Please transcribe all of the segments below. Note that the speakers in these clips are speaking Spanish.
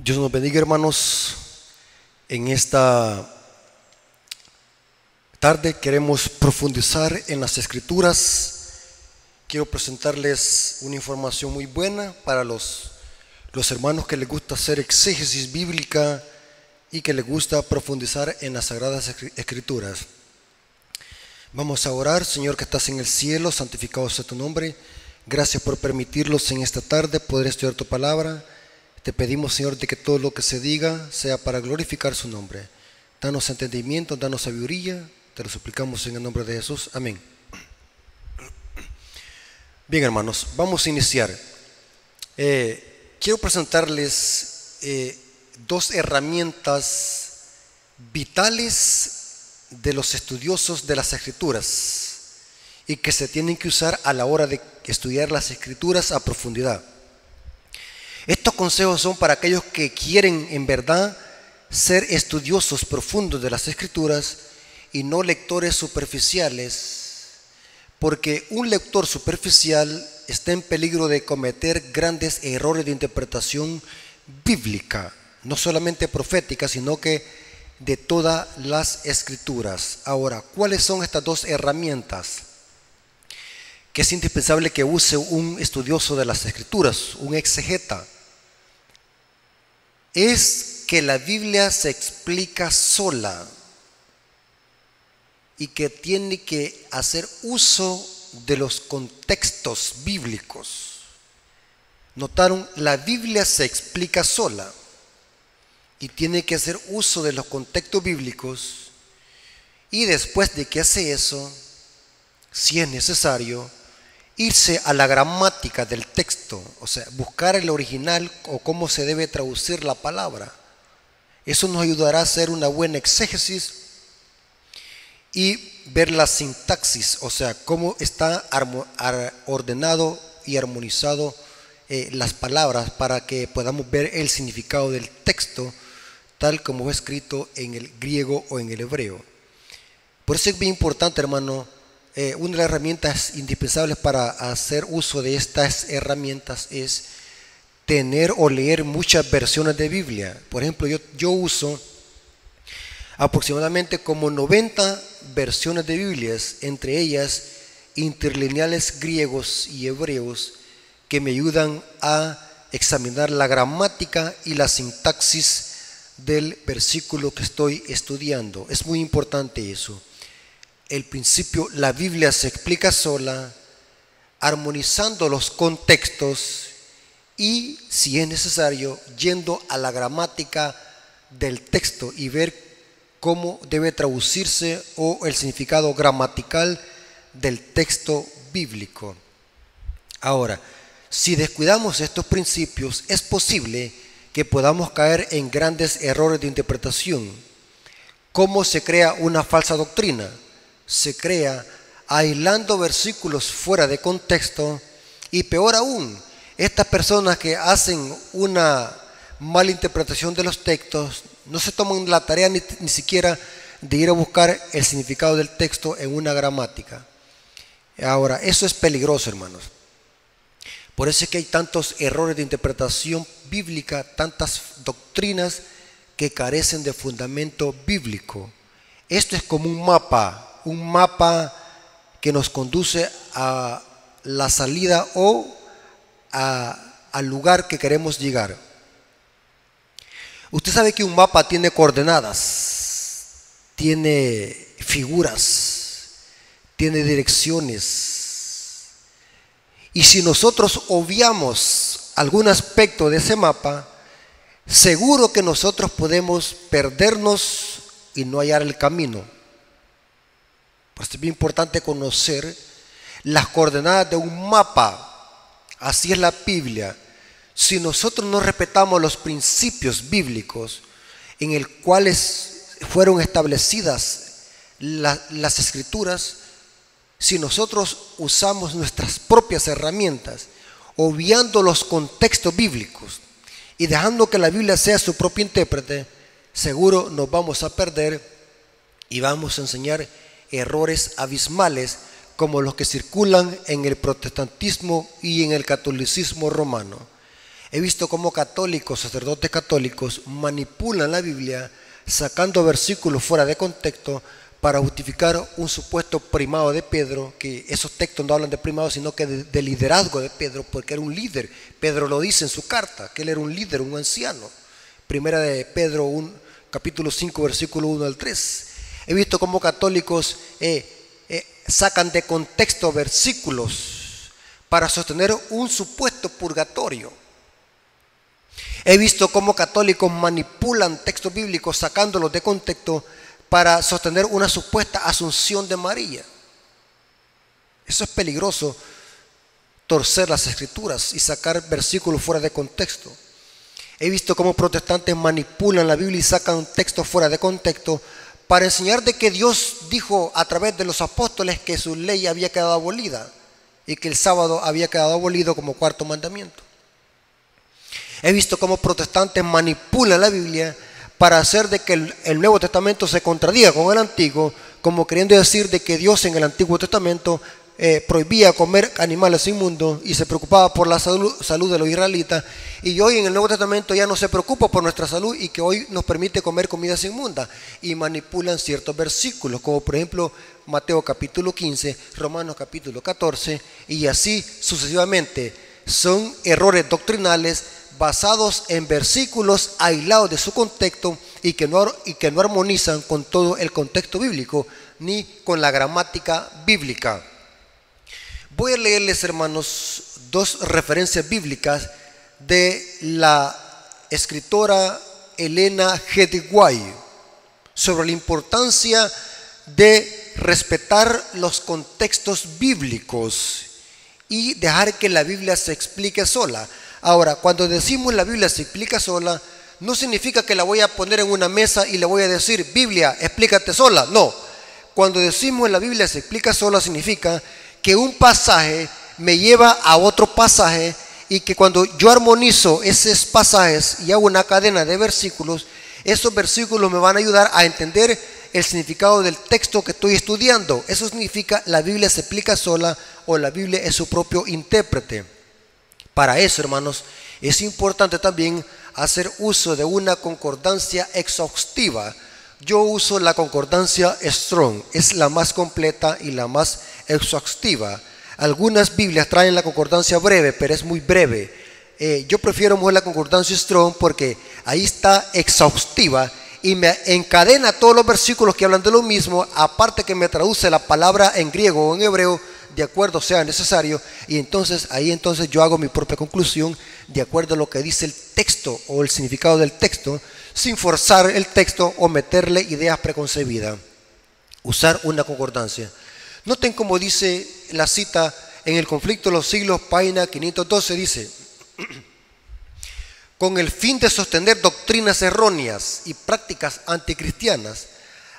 Dios nos bendiga, hermanos. En esta tarde queremos profundizar en las Escrituras. Quiero presentarles una información muy buena para los hermanos que les gusta hacer exégesis bíblica y que les gusta profundizar en las Sagradas Escrituras. Vamos a orar. Señor que estás en el cielo, santificado sea tu nombre. Gracias por permitirnos en esta tarde poder estudiar tu palabra. Te pedimos, Señor, de que todo lo que se diga sea para glorificar su nombre. Danos entendimiento, danos sabiduría. Te lo suplicamos en el nombre de Jesús. Amén. Bien, hermanos, vamos a iniciar. Quiero presentarles dos herramientas vitales de los estudiosos de las Escrituras y que se tienen que usar a la hora de estudiar las Escrituras a profundidad. Estos consejos son para aquellos que quieren en verdad ser estudiosos profundos de las Escrituras y no lectores superficiales, porque un lector superficial está en peligro de cometer grandes errores de interpretación bíblica, no solamente profética, sino que de todas las Escrituras. Ahora, ¿cuáles son estas dos herramientas que es indispensable que use un estudioso de las Escrituras, un exegeta? Es que la Biblia se explica sola y que tiene que hacer uso de los contextos bíblicos. ¿Notaron? La Biblia se explica sola y tiene que hacer uso de los contextos bíblicos, y después de que hace eso, si es necesario, irse a la gramática del texto, o sea, buscar el original o cómo se debe traducir la palabra. Eso nos ayudará a hacer una buena exégesis y ver la sintaxis, o sea, cómo está ordenado y armonizado las palabras, para que podamos ver el significado del texto tal como es escrito en el griego o en el hebreo. Por eso es bien importante, hermano. Una de las herramientas indispensables para hacer uso de estas herramientas es tener o leer muchas versiones de Biblia. Por ejemplo, yo uso aproximadamente como 90 versiones de Biblias, entre ellas interlineales griegos y hebreos, que me ayudan a examinar la gramática y la sintaxis del versículo que estoy estudiando. Es muy importante eso. El principio, la Biblia se explica sola, armonizando los contextos y, si es necesario, yendo a la gramática del texto y ver cómo debe traducirse o el significado gramatical del texto bíblico. Ahora, si descuidamos estos principios, es posible que podamos caer en grandes errores de interpretación. ¿Cómo se crea una falsa doctrina? Se crea aislando versículos fuera de contexto, y peor aún, estas personas que hacen una mala interpretación de los textos no se toman la tarea ni siquiera de ir a buscar el significado del texto en una gramática. Ahora, eso es peligroso, hermanos. Por eso es que hay tantos errores de interpretación bíblica, tantas doctrinas que carecen de fundamento bíblico. Esto es como un mapa que nos conduce a la salida o al lugar que queremos llegar. Usted sabe que un mapa tiene coordenadas, tiene figuras, tiene direcciones. Y si nosotros obviamos algún aspecto de ese mapa, seguro que nosotros podemos perdernos y no hallar el camino. Pues es bien importante conocer las coordenadas de un mapa. Así es la Biblia. Si nosotros no respetamos los principios bíblicos en el cuales fueron establecidas las Escrituras, si nosotros usamos nuestras propias herramientas, obviando los contextos bíblicos y dejando que la Biblia sea su propio intérprete, seguro nos vamos a perder y vamos a enseñar errores abismales como los que circulan en el protestantismo y en el catolicismo romano. He visto cómo católicos, sacerdotes católicos, manipulan la Biblia sacando versículos fuera de contexto para justificar un supuesto primado de Pedro, que esos textos no hablan de primado, sino que de liderazgo de Pedro, porque era un líder. Pedro lo dice en su carta, que él era un líder, un anciano. Primera de Pedro, capítulo 5, versículo 1 al 3. He visto cómo católicos sacan de contexto versículos para sostener un supuesto purgatorio. He visto cómo católicos manipulan textos bíblicos sacándolos de contexto para sostener una supuesta asunción de María. Eso es peligroso, torcer las escrituras y sacar versículos fuera de contexto. He visto cómo protestantes manipulan la Biblia y sacan textos fuera de contexto para enseñar de que Dios dijo a través de los apóstoles que su ley había quedado abolida y que el sábado había quedado abolido como cuarto mandamiento. He visto cómo protestantes manipulan la Biblia para hacer de que el Nuevo Testamento se contradiga con el Antiguo, como queriendo decir de que Dios en el Antiguo Testamento prohibía comer animales inmundos y se preocupaba por la salud de los israelitas, y hoy en el Nuevo Testamento ya no se preocupa por nuestra salud y que hoy nos permite comer comidas inmundas, y manipulan ciertos versículos, como por ejemplo Mateo capítulo 15, Romanos capítulo 14, y así sucesivamente. Son errores doctrinales basados en versículos aislados de su contexto y que no armonizan con todo el contexto bíblico ni con la gramática bíblica. Voy a leerles, hermanos, dos referencias bíblicas de la escritora Elena G. White sobre la importancia de respetar los contextos bíblicos y dejar que la Biblia se explique sola. Ahora, cuando decimos la Biblia se explica sola, no significa que la voy a poner en una mesa y le voy a decir, Biblia, explícate sola. No, cuando decimos la Biblia se explica sola, significa que un pasaje me lleva a otro pasaje y que cuando yo armonizo esos pasajes y hago una cadena de versículos, esos versículos me van a ayudar a entender el significado del texto que estoy estudiando. Eso significa la Biblia se explica sola o la Biblia es su propio intérprete. Para eso, hermanos, es importante también hacer uso de una concordancia exhaustiva. Yo uso la concordancia Strong, es la más completa y la más exhaustiva. Algunas Biblias traen la concordancia breve, pero es muy breve. Yo prefiero mejor la concordancia Strong porque ahí está exhaustiva y me encadena todos los versículos que hablan de lo mismo, aparte que me traduce la palabra en griego o en hebreo de acuerdo sea necesario, y entonces yo hago mi propia conclusión de acuerdo a lo que dice el texto o el significado del texto, sin forzar el texto o meterle ideas preconcebidas. Usar una concordancia. Noten cómo dice la cita en El conflicto de los siglos, página 512, dice: con el fin de sostener doctrinas erróneas y prácticas anticristianas,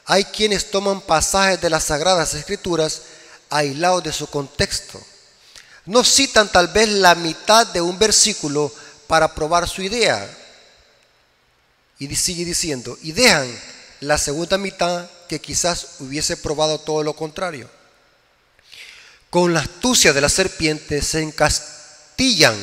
hay quienes toman pasajes de las Sagradas Escrituras aislados de su contexto. No citan tal vez la mitad de un versículo para probar su idea. Y sigue diciendo, y dejan la segunda mitad que quizás hubiese probado todo lo contrario. Con la astucia de la serpiente se encastillan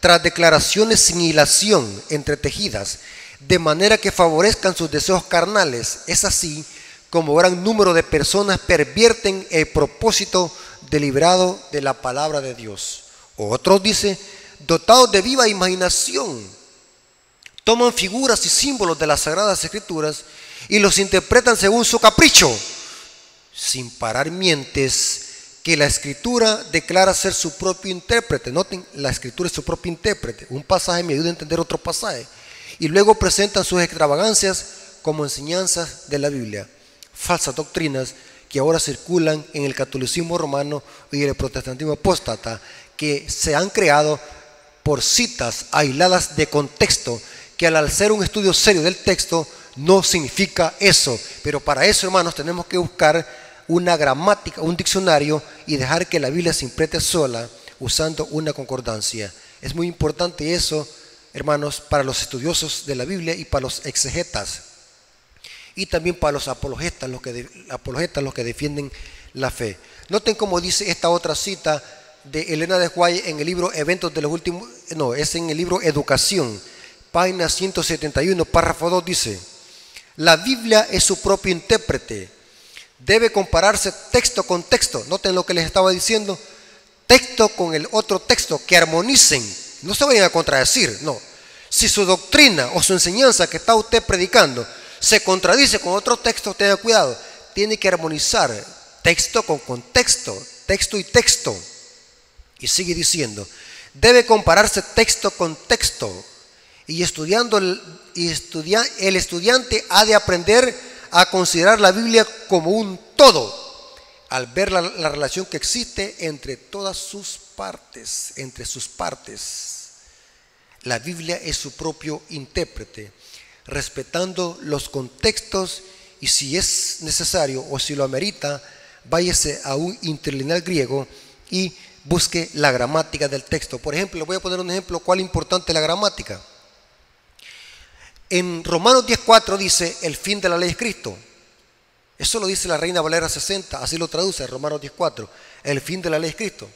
tras declaraciones sin hilación entretejidas, de manera que favorezcan sus deseos carnales. Es así como gran número de personas pervierten el propósito deliberado de la palabra de Dios. Otros, dice, dotados de viva imaginación, toman figuras y símbolos de las Sagradas Escrituras y los interpretan según su capricho, sin parar mientes que la Escritura declara ser su propio intérprete. Noten, la Escritura es su propio intérprete. Un pasaje me ayuda a entender otro pasaje. Y luego presentan sus extravagancias como enseñanzas de la Biblia. Falsas doctrinas que ahora circulan en el catolicismo romano y el protestantismo apóstata, que se han creado por citas aisladas de contexto, que al hacer un estudio serio del texto no significa eso. Pero para eso, hermanos, tenemos que buscar una gramática, un diccionario, y dejar que la Biblia se interprete sola usando una concordancia. Es muy importante eso, hermanos, para los estudiosos de la Biblia y para los exegetas. Y también para los apologetas, los que defienden la fe. Noten cómo dice esta otra cita de Elena de White en el libro Eventos de los Últimos, no, es en el libro Educación, página 171, párrafo 2, dice: la Biblia es su propio intérprete. Debe compararse texto con texto. Noten lo que les estaba diciendo. Texto con el otro texto, que armonicen. No se vayan a contradecir, no. Si su doctrina o su enseñanza que está usted predicando se contradice con otro texto, tenga cuidado. Tiene que armonizar texto con contexto, texto y texto. Y sigue diciendo, debe compararse texto con texto. Y el estudiante ha de aprender a considerar la Biblia como un todo, al ver la relación que existe entre todas sus partes, La Biblia es su propio intérprete, respetando los contextos, y si es necesario o si lo amerita, váyase a un interlineal griego y busque la gramática del texto. Por ejemplo, le voy a poner un ejemplo, cuál es importante la gramática. En Romanos 10:4 dice, el fin de la ley es Cristo. Eso lo dice la Reina Valera 60, así lo traduce Romanos 10:4, el fin de la ley es Cristo.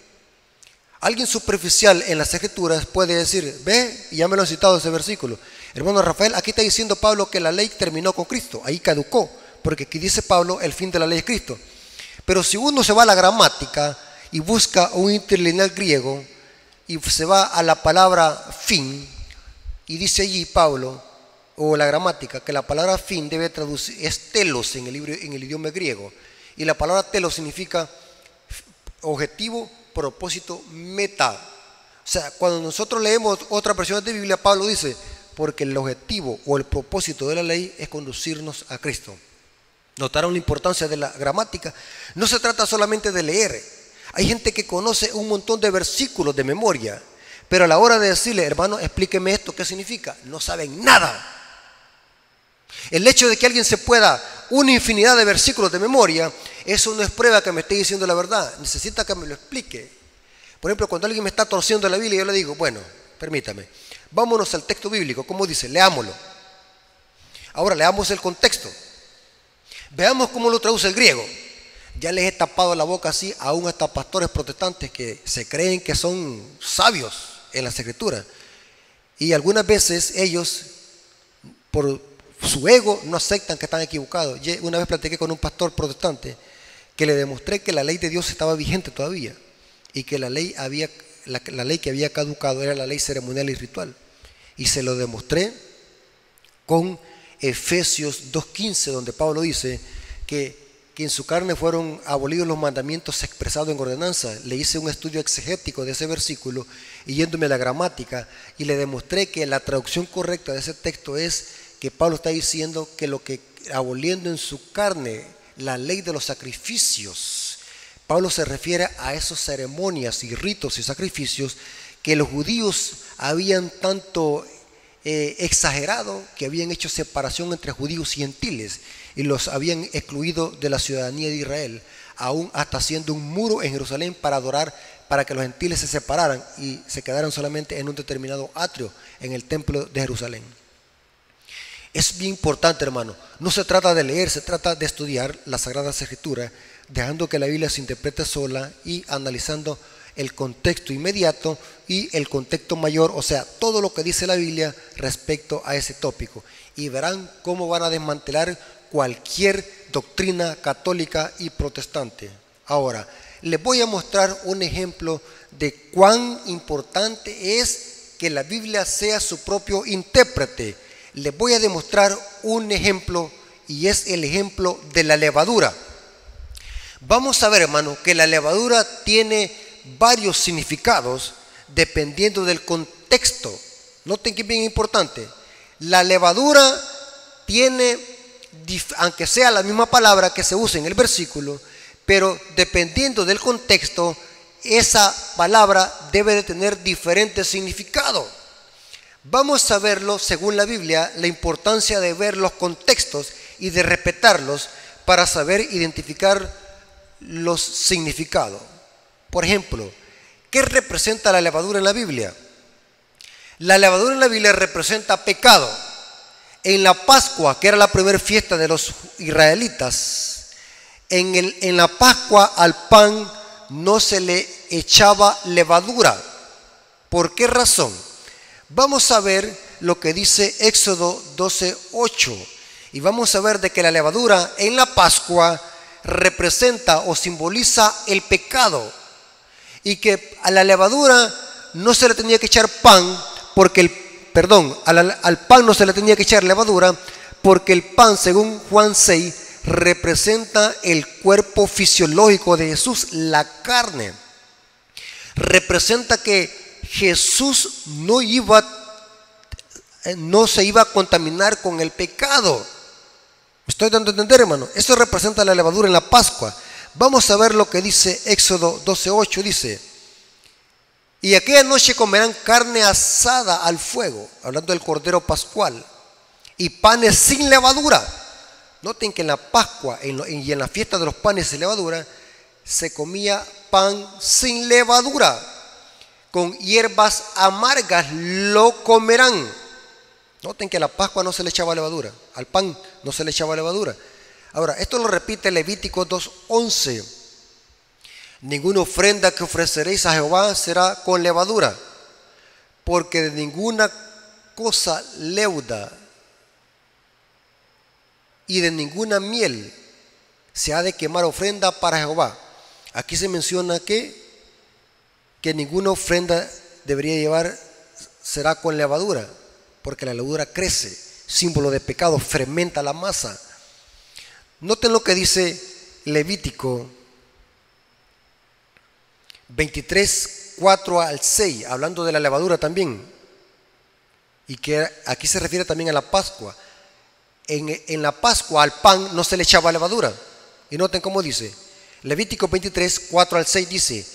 Alguien superficial en las Escrituras puede decir, ve, y ya me lo han citado ese versículo, hermano Rafael, aquí está diciendo Pablo que la ley terminó con Cristo, ahí caducó, porque aquí dice Pablo, el fin de la ley es Cristo. Pero si uno se va a la gramática y busca un interlineal griego y se va a la palabra fin, y dice allí Pablo, o la gramática, que la palabra fin debe traducir, es telos en el idioma griego, y la palabra telos significa objetivo, propósito, meta. O sea, cuando nosotros leemos otras versiones de Biblia, Pablo dice, porque el objetivo o el propósito de la ley es conducirnos a Cristo. ¿Notaron la importancia de la gramática? No se trata solamente de leer. Hay gente que conoce un montón de versículos de memoria, pero a la hora de decirle, hermano, explíqueme esto, ¿qué significa? No saben nada. El hecho de que alguien se pueda una infinidad de versículos de memoria, eso no es prueba que me esté diciendo la verdad. Necesita que me lo explique. Por ejemplo, cuando alguien me está torciendo la Biblia, yo le digo, bueno, permítame, vámonos al texto bíblico. ¿Cómo dice? Leámoslo. Ahora leamos el contexto. Veamos cómo lo traduce el griego. Ya les he tapado la boca así, aún hasta pastores protestantes que se creen que son sabios en las Escrituras. Y algunas veces ellos, por su ego, no aceptan que están equivocados. Una vez platiqué con un pastor protestante que le demostré que la ley de Dios estaba vigente todavía y que la ley que había caducado era la ley ceremonial y ritual. Y se lo demostré con Efesios 2:15, donde Pablo dice que en su carne fueron abolidos los mandamientos expresados en ordenanza. Le hice un estudio exegético de ese versículo y yéndome a la gramática, y le demostré que la traducción correcta de ese texto es que Pablo está diciendo que lo que aboliendo en su carne la ley de los sacrificios, Pablo se refiere a esas ceremonias y ritos y sacrificios que los judíos habían tanto exagerado, que habían hecho separación entre judíos y gentiles y los habían excluido de la ciudadanía de Israel, aún hasta haciendo un muro en Jerusalén para adorar, para que los gentiles se separaran y se quedaran solamente en un determinado atrio en el templo de Jerusalén. Es bien importante, hermano, no se trata de leer, se trata de estudiar las Sagradas Escrituras, dejando que la Biblia se interprete sola y analizando el contexto inmediato y el contexto mayor, o sea, todo lo que dice la Biblia respecto a ese tópico. Y verán cómo van a desmantelar cualquier doctrina católica y protestante. Ahora, les voy a mostrar un ejemplo de cuán importante es que la Biblia sea su propio intérprete. Les voy a demostrar un ejemplo, y es el ejemplo de la levadura. Vamos a ver, hermano, que la levadura tiene varios significados dependiendo del contexto. Noten que es bien importante. La levadura tiene, aunque sea la misma palabra que se usa en el versículo, pero dependiendo del contexto, esa palabra debe de tener diferentes significados. Vamos a verlo según la Biblia, la importancia de ver los contextos y de respetarlos para saber identificar los significados. Por ejemplo, ¿qué representa la levadura en la Biblia? La levadura en la Biblia representa pecado. En la Pascua, que era la primera fiesta de los israelitas, en la Pascua al pan no se le echaba levadura. ¿Por qué razón? Vamos a ver lo que dice Éxodo 12:8. Y vamos a ver de que la levadura en la Pascua representa o simboliza el pecado. Y que a la levadura no se le tenía que echar pan, porque al pan no se le tenía que echar levadura, porque el pan, según Juan 6, representa el cuerpo fisiológico de Jesús, la carne. Representa que Jesús no se iba a contaminar con el pecado. ¿Me estoy dando a entender, hermano? Eso representa la levadura en la Pascua. Vamos a ver lo que dice Éxodo 12:8. Dice: y aquella noche comerán carne asada al fuego, hablando del cordero pascual, y panes sin levadura. Noten que en la Pascua y en la fiesta de los panes sin levadura se comía pan sin levadura. Con hierbas amargas lo comerán. Noten que a la Pascua no se le echaba levadura, al pan no se le echaba levadura. Ahora, esto lo repite Levítico 2:11. Ninguna ofrenda que ofreceréis a Jehová será con levadura, porque de ninguna cosa leuda y de ninguna miel se ha de quemar ofrenda para Jehová. Aquí se menciona que ninguna ofrenda debería será con levadura, porque la levadura crece, símbolo de pecado, fermenta la masa. Noten lo que dice Levítico 23:4-6, hablando de la levadura también, y que aquí se refiere también a la Pascua. En la Pascua al pan no se le echaba levadura. Y noten cómo dice Levítico 23:4-6, dice: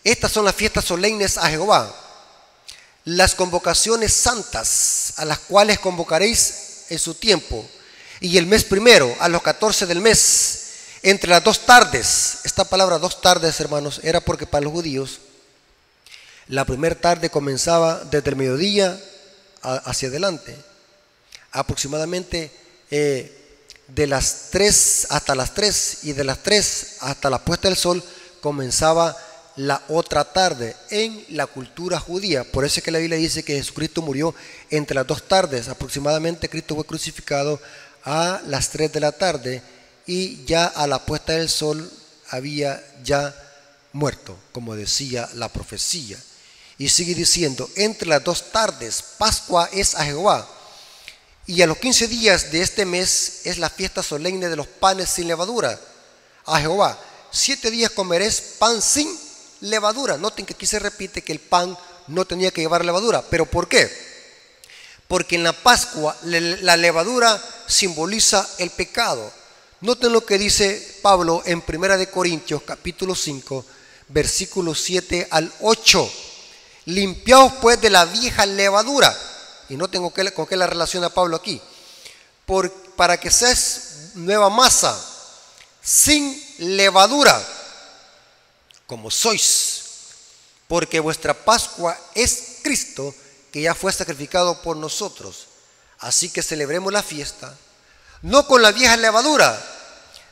estas son las fiestas solemnes a Jehová, las convocaciones santas, a las cuales convocaréis en su tiempo, y el mes primero, a los 14 del mes, entre las 2 tardes. Esta palabra 2 tardes, hermanos, era porque para los judíos la primera tarde comenzaba desde el mediodía hacia adelante, aproximadamente de las 3 hasta las 3, y de las 3 hasta la puesta del sol comenzaba la otra tarde en la cultura judía. Por eso es que la Biblia dice que Jesucristo murió entre las 2 tardes. Aproximadamente Cristo fue crucificado a las 3 de la tarde, y ya a la puesta del sol había ya muerto, como decía la profecía. Y sigue diciendo: entre las 2 tardes, Pascua es a Jehová, y a los 15 días de este mes es la fiesta solemne de los panes sin levadura a Jehová. 7 días comeréis pan sin levadura. Noten que aquí se repite que el pan no tenía que llevar levadura. ¿Pero por qué? Porque en la Pascua la levadura simboliza el pecado. Noten lo que dice Pablo en 1 Corintios capítulo 5, versículos 7-8. Limpiaos pues de la vieja levadura. Y noten con qué la relaciona Pablo aquí. Para que seas nueva masa, sin levadura, como sois. Porque vuestra Pascua es Cristo, que ya fue sacrificado por nosotros. Así que celebremos la fiesta, no con la vieja levadura,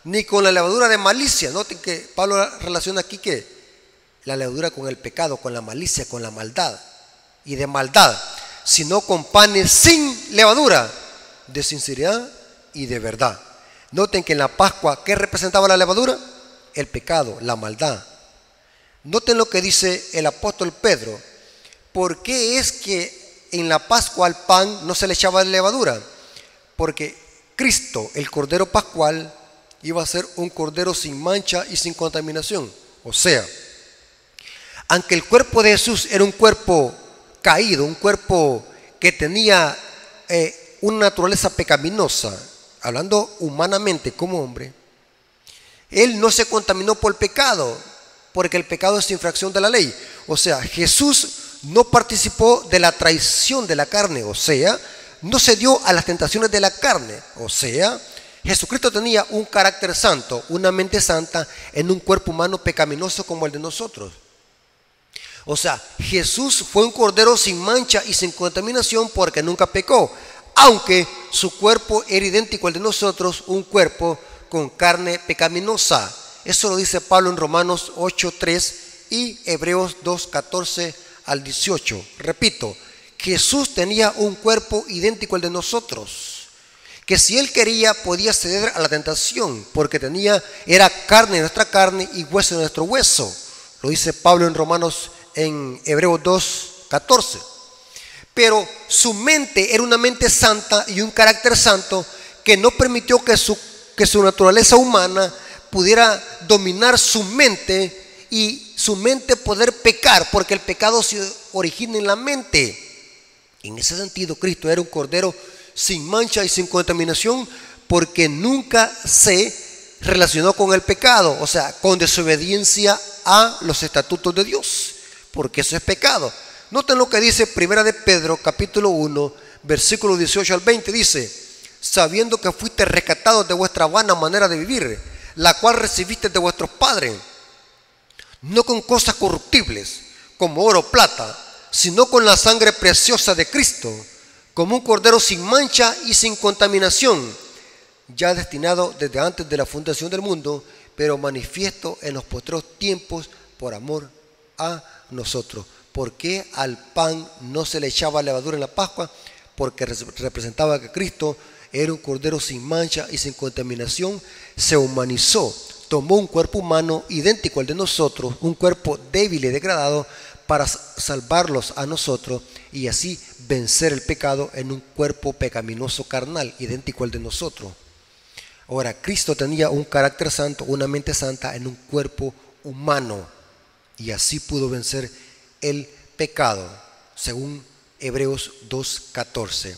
ni con la levadura de malicia. Noten que Pablo relaciona aquí que la levadura con el pecado, con la malicia, con la maldad y de maldad, sino con panes sin levadura, de sinceridad y de verdad. Noten que en la Pascua, ¿qué representaba la levadura? El pecado, la maldad. Noten lo que dice el apóstol Pedro. ¿Por qué es que en la Pascua al pan no se le echaba levadura? Porque Cristo, el Cordero Pascual, iba a ser un cordero sin mancha y sin contaminación. O sea, aunque el cuerpo de Jesús era un cuerpo caído, un cuerpo que tenía una naturaleza pecaminosa, hablando humanamente como hombre, Él no se contaminó por el pecado, porque el pecado es infracción de la ley. O sea, Jesús no participó de la traición de la carne, o sea, no se dio a las tentaciones de la carne. O sea, Jesucristo tenía un carácter santo, una mente santa, en un cuerpo humano pecaminoso como el de nosotros. O sea, Jesús fue un cordero sin mancha y sin contaminación porque nunca pecó, aunque su cuerpo era idéntico al de nosotros, un cuerpo con carne pecaminosa. Eso lo dice Pablo en Romanos 8:3 y Hebreos 2, 14 al 18. Repito, Jesús tenía un cuerpo idéntico al de nosotros, que si Él quería podía ceder a la tentación, porque era carne de nuestra carne y hueso de nuestro hueso. Lo dice Pablo en Hebreos 2, 14. Pero su mente era una mente santa y un carácter santo que no permitió que su naturaleza humana pudiera dominar su mente y su mente poder pecar, porque el pecado se origina en la mente. En ese sentido, Cristo era un cordero sin mancha y sin contaminación, porque nunca se relacionó con el pecado, o sea, con desobediencia a los estatutos de Dios, porque eso es pecado. Noten lo que dice Primera de Pedro, capítulo 1, versículo 18 al 20, dice: sabiendo que fuiste rescatados de vuestra vana manera de vivir, la cual recibiste de vuestros padres, no con cosas corruptibles, como oro o plata, sino con la sangre preciosa de Cristo, como un cordero sin mancha y sin contaminación, ya destinado desde antes de la fundación del mundo, pero manifiesto en los postreros tiempos por amor a nosotros. ¿Por qué al pan no se le echaba levadura en la Pascua? Porque representaba que Cristo era un cordero sin mancha y sin contaminación, se humanizó, tomó un cuerpo humano idéntico al de nosotros, un cuerpo débil y degradado, para salvarlos a nosotros y así vencer el pecado en un cuerpo pecaminoso carnal, idéntico al de nosotros. Ahora, Cristo tenía un carácter santo, una mente santa en un cuerpo humano, y así pudo vencer el pecado, según Hebreos 2:14.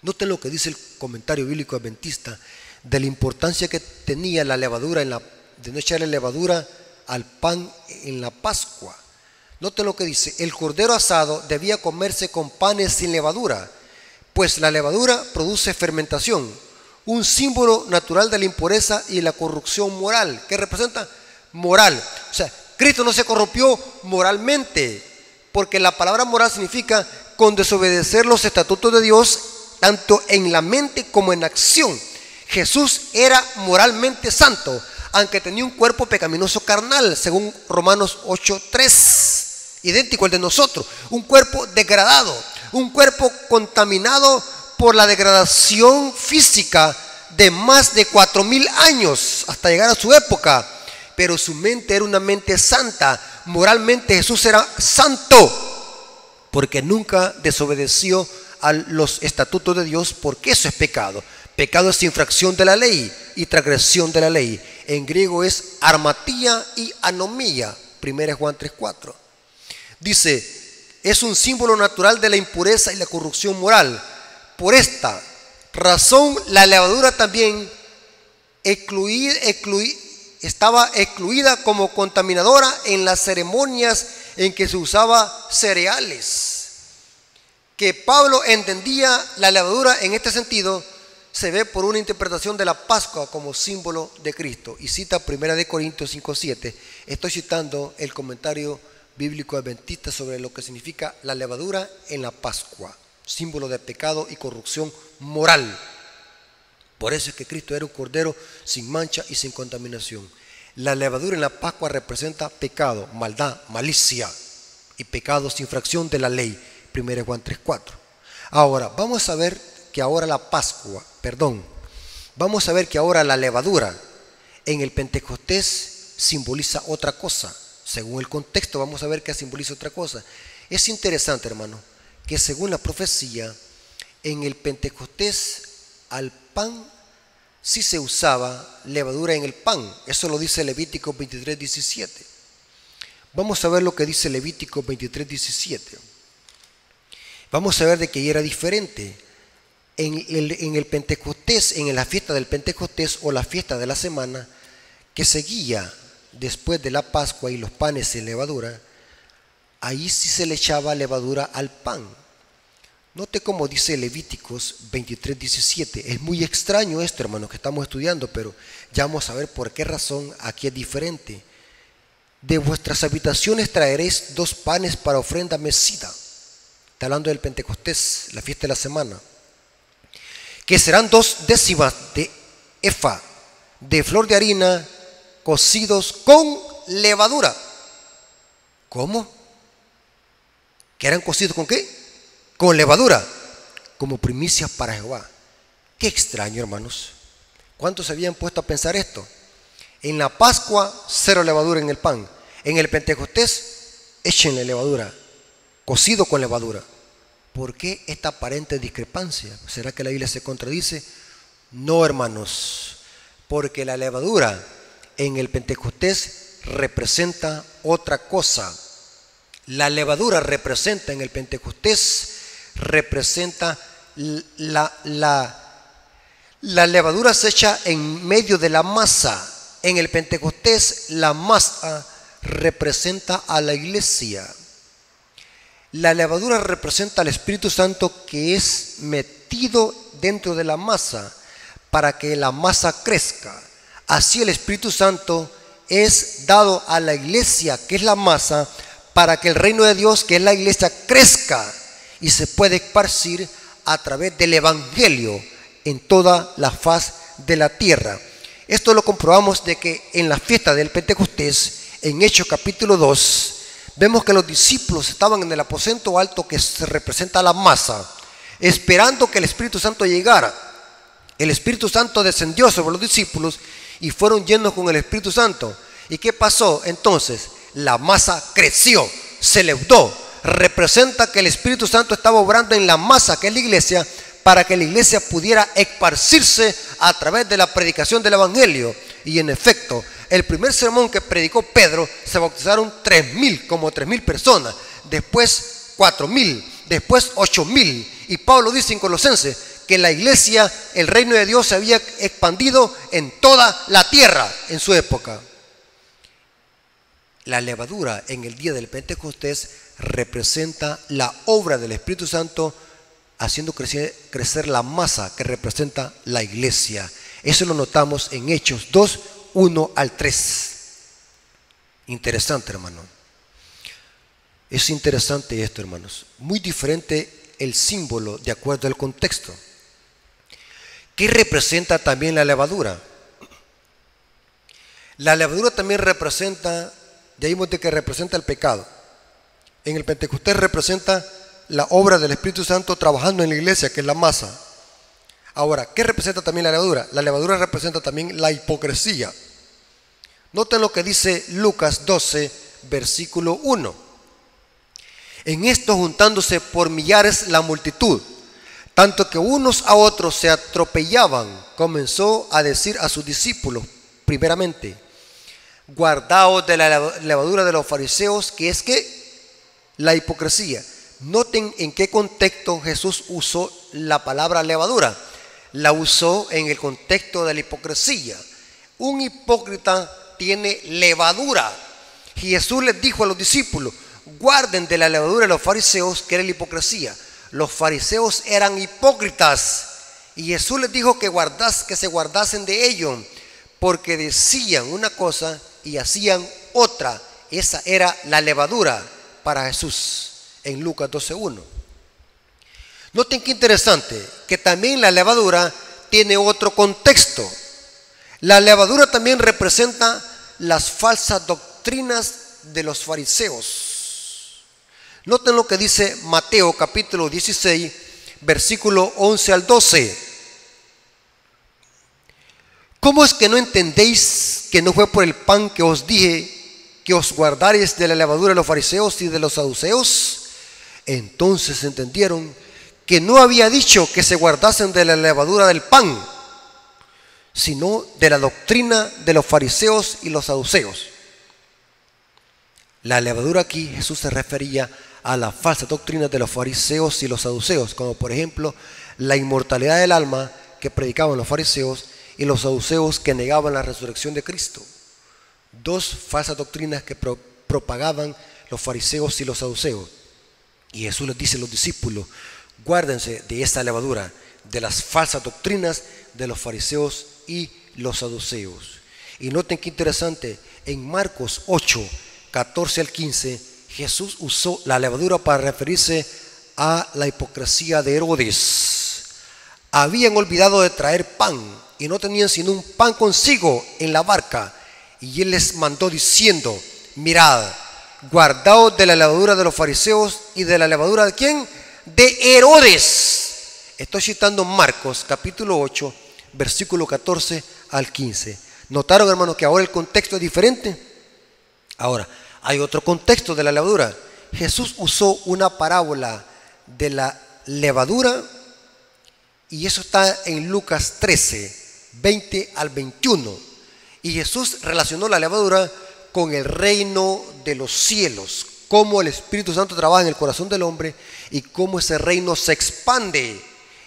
Noten lo que dice el comentario bíblico adventista de la importancia que tenía la levadura, de no echarle levadura al pan en la Pascua. Noten lo que dice: el cordero asado debía comerse con panes sin levadura, pues la levadura produce fermentación, un símbolo natural de la impureza y la corrupción moral. ¿Qué representa? Moral. O sea, Cristo no se corrompió moralmente, porque la palabra moral significa con desobedecer los estatutos de Dios, tanto en la mente como en acción. Jesús era moralmente santo, aunque tenía un cuerpo pecaminoso carnal, según Romanos 8:3, idéntico al de nosotros, un cuerpo degradado, un cuerpo contaminado por la degradación física de más de 4000 años hasta llegar a su época, pero su mente era una mente santa. Moralmente Jesús era santo porque nunca desobedeció a los estatutos de Dios, porque eso es pecado. Pecado es infracción de la ley y transgresión de la ley. En griego es armatía y anomía. 1 Juan 3:4. Dice: es un símbolo natural de la impureza y la corrupción moral. Por esta razón la levadura también estaba excluida como contaminadora en las ceremonias en que se usaba cereales. Que Pablo entendía la levadura en este sentido se ve por una interpretación de la Pascua como símbolo de Cristo, y cita 1 Corintios 5:7. Estoy citando el comentario bíblico adventista sobre lo que significa la levadura en la Pascua, símbolo de pecado y corrupción moral. Por eso es que Cristo era un cordero sin mancha y sin contaminación. La levadura en la Pascua representa pecado, maldad, malicia y pecados, infracción de la ley. 1 Juan 3:4. Ahora, vamos a ver que ahora la levadura en el Pentecostés simboliza otra cosa. Según el contexto vamos a ver que simboliza otra cosa. Es interesante, hermano, que según la profecía, en el Pentecostés al pan sí se usaba levadura en el pan. Eso lo dice Levítico 23:17. Vamos a ver lo que dice Levítico 23:17. Vamos a ver de que era diferente. En el Pentecostés, en la fiesta del Pentecostés o la fiesta de la semana que seguía después de la Pascua y los panes sin levadura, ahí sí se le echaba levadura al pan. Note cómo dice Levíticos 23:17. Es muy extraño esto, hermanos, que estamos estudiando, pero ya vamos a ver por qué razón aquí es diferente. De vuestras habitaciones traeréis 2 panes para ofrenda mecida. Está hablando del Pentecostés, la fiesta de la semana. Que serán 2 décimas de efa de flor de harina cocidos con levadura. ¿Cómo? ¿Que eran cocidos con qué? Con levadura, como primicias para Jehová. Qué extraño, hermanos. ¿Cuántos se habían puesto a pensar esto? En la Pascua, 0 levadura en el pan. En el Pentecostés, échenle levadura, cocido con levadura. ¿Por qué esta aparente discrepancia? ¿Será que la Biblia se contradice? No, hermanos, porque la levadura en el Pentecostés representa otra cosa. La levadura representa en el Pentecostés, representa la levadura se echa en medio de la masa. En el Pentecostés la masa representa a la iglesia. La levadura representa al Espíritu Santo que es metido dentro de la masa para que la masa crezca. Así el Espíritu Santo es dado a la iglesia, que es la masa, para que el reino de Dios, que es la iglesia, crezca y se puede esparcir a través del Evangelio en toda la faz de la tierra. Esto lo comprobamos de que en la fiesta del Pentecostés, en Hechos capítulo 2, vemos que los discípulos estaban en el aposento alto que se representa a la masa, esperando que el Espíritu Santo llegara. El Espíritu Santo descendió sobre los discípulos y fueron llenos con el Espíritu Santo. ¿Y qué pasó entonces? La masa creció, se leudó. Representa que el Espíritu Santo estaba obrando en la masa, que es la iglesia, para que la iglesia pudiera esparcirse a través de la predicación del Evangelio. Y en efecto, el primer sermón que predicó Pedro, se bautizaron 3,000, como 3,000 personas. Después 4,000, después 8,000. Y Pablo dice en Colosenses que la iglesia, el reino de Dios se había expandido en toda la tierra en su época. La levadura en el día del Pentecostés representa la obra del Espíritu Santo haciendo crecer la masa que representa la iglesia. Eso lo notamos en Hechos 2, 1 al 3. Interesante, hermano. Es interesante esto, hermanos. Muy diferente el símbolo de acuerdo al contexto. ¿Qué representa también la levadura? La levadura también representa, de ahí de que representa el pecado. En el Pentecostés representa la obra del Espíritu Santo trabajando en la iglesia, que es la masa. Ahora, ¿qué representa también la levadura? La levadura representa también la hipocresía. Noten lo que dice Lucas 12, versículo 1. En esto, juntándose por millares la multitud, tanto que unos a otros se atropellaban, comenzó a decir a sus discípulos, primeramente, guardaos de la levadura de los fariseos, que es que la hipocresía. Noten en qué contexto Jesús usó la palabra levadura. La usó en el contexto de la hipocresía. Un hipócrita tiene levadura. Y Jesús les dijo a los discípulos, guarden de la levadura de los fariseos, que era la hipocresía. Los fariseos eran hipócritas. Y Jesús les dijo que se guardasen de ello, porque decían una cosa y hacían otra. Esa era la levadura para Jesús en Lucas 12:1. Noten qué interesante, que también la levadura tiene otro contexto. La levadura también representa las falsas doctrinas de los fariseos. Noten lo que dice Mateo capítulo 16, versículo 11 al 12. ¿Cómo es que no entendéis que no fue por el pan que os dije que os guardaréis de la levadura de los fariseos y de los saduceos? Entonces entendieron que no había dicho que se guardasen de la levadura del pan, sino de la doctrina de los fariseos y los saduceos. La levadura aquí Jesús se refería a la falsa doctrina de los fariseos y los saduceos, como por ejemplo la inmortalidad del alma que predicaban los fariseos y los saduceos que negaban la resurrección de Cristo. Dos falsas doctrinas que propagaban los fariseos y los saduceos. Y Jesús les dice a los discípulos, guárdense de esta levadura, de las falsas doctrinas de los fariseos y los saduceos. Y noten qué interesante, en Marcos 8, 14 al 15, Jesús usó la levadura para referirse a la hipocresía de Herodes. Habían olvidado de traer pan y no tenían sino un pan consigo en la barca. Y él les mandó diciendo, mirad, guardaos de la levadura de los fariseos y de la levadura de ¿quién? De Herodes. Estoy citando Marcos capítulo 8, versículo 14 al 15. ¿Notaron, hermanos, que ahora el contexto es diferente? Ahora, hay otro contexto de la levadura. Jesús usó una parábola de la levadura y eso está en Lucas 13, 20 al 21. Y Jesús relacionó la levadura con el reino de los cielos, cómo el Espíritu Santo trabaja en el corazón del hombre y cómo ese reino se expande.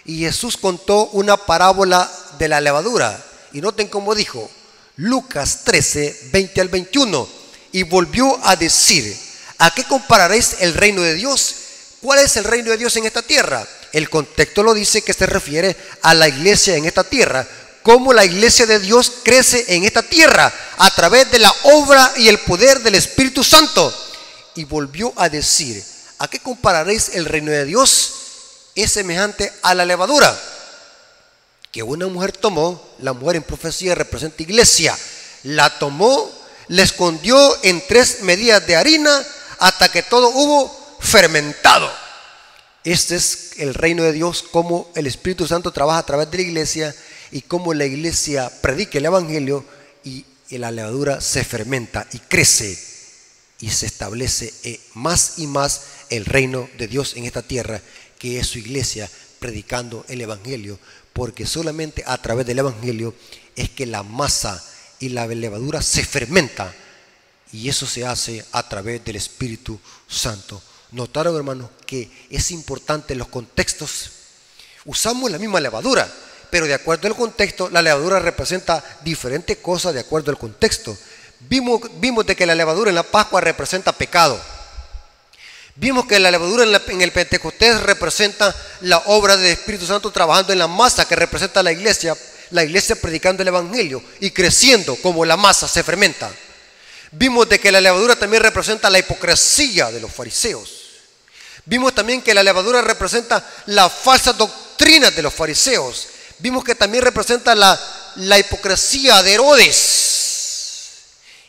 Y Jesús contó una parábola de la levadura. Y noten cómo dijo, Lucas 13, 20 al 21. Y volvió a decir, ¿a qué compararéis el reino de Dios? ¿Cuál es el reino de Dios en esta tierra? El contexto lo dice que se refiere a la iglesia en esta tierra. Cómo la iglesia de Dios crece en esta tierra a través de la obra y el poder del Espíritu Santo. Y volvió a decir, ¿a qué compararéis el reino de Dios? Es semejante a la levadura que una mujer tomó. La mujer en profecía representa iglesia. La tomó, la escondió en 3 medidas de harina hasta que todo hubo fermentado. Este es el reino de Dios, cómo el Espíritu Santo trabaja a través de la iglesia y cómo la iglesia predica el evangelio y la levadura se fermenta y crece y se establece más y más el reino de Dios en esta tierra, que es su iglesia predicando el evangelio, porque solamente a través del evangelio es que la masa y la levadura se fermenta, y eso se hace a través del Espíritu Santo. Notaron, hermanos, que es importante en los contextos. Usamos la misma levadura, pero de acuerdo al contexto, la levadura representa diferentes cosas de acuerdo al contexto. Vimos de que la levadura en la Pascua representa pecado. Vimos que la levadura en el Pentecostés representa la obra del Espíritu Santo trabajando en la masa, que representa la iglesia predicando el evangelio y creciendo como la masa se fermenta. Vimos de que la levadura también representa la hipocresía de los fariseos. Vimos también que la levadura representa la falsa doctrina de los fariseos. Vimos que también representa la hipocresía de Herodes.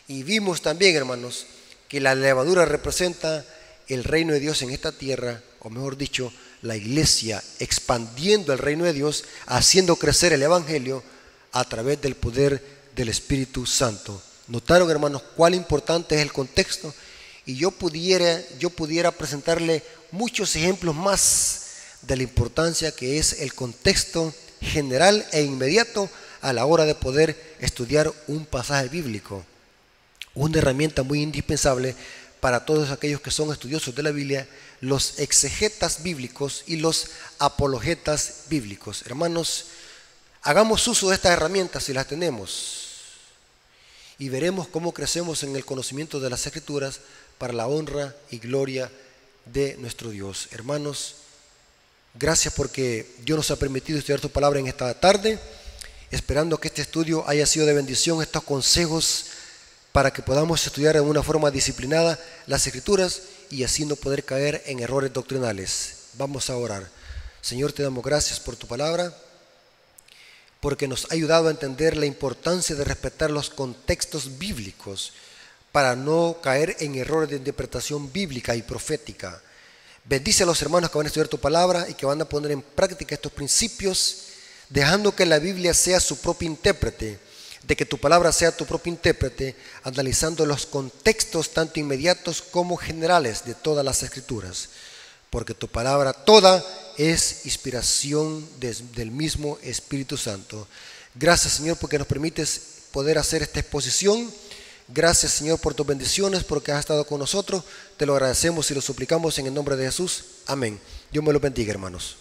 Y vimos también, hermanos, que la levadura representa el reino de Dios en esta tierra, o mejor dicho, la iglesia expandiendo el reino de Dios, haciendo crecer el evangelio a través del poder del Espíritu Santo. ¿Notaron, hermanos, cuál importante es el contexto? Y yo pudiera presentarle muchos ejemplos más de la importancia que es el contexto general e inmediato a la hora de poder estudiar un pasaje bíblico. Una herramienta muy indispensable para todos aquellos que son estudiosos de la Biblia, los exegetas bíblicos y los apologetas bíblicos. Hermanos, hagamos uso de estas herramientas si las tenemos y veremos cómo crecemos en el conocimiento de las Escrituras para la honra y gloria de nuestro Dios. Hermanos, gracias porque Dios nos ha permitido estudiar tu palabra en esta tarde, esperando que este estudio haya sido de bendición, estos consejos para que podamos estudiar de una forma disciplinada las Escrituras y así no poder caer en errores doctrinales. Vamos a orar. Señor, te damos gracias por tu palabra, porque nos ha ayudado a entender la importancia de respetar los contextos bíblicos para no caer en errores de interpretación bíblica y profética. Bendice a los hermanos que van a estudiar tu palabra y que van a poner en práctica estos principios, dejando que la Biblia sea su propio intérprete, de que tu palabra sea tu propio intérprete, analizando los contextos tanto inmediatos como generales de todas las Escrituras, porque tu palabra toda es inspiración del mismo Espíritu Santo. Gracias, Señor, porque nos permites poder hacer esta exposición. Gracias, Señor, por tus bendiciones, porque has estado con nosotros. Te lo agradecemos y lo suplicamos en el nombre de Jesús. Amén. Dios me lo bendiga, hermanos.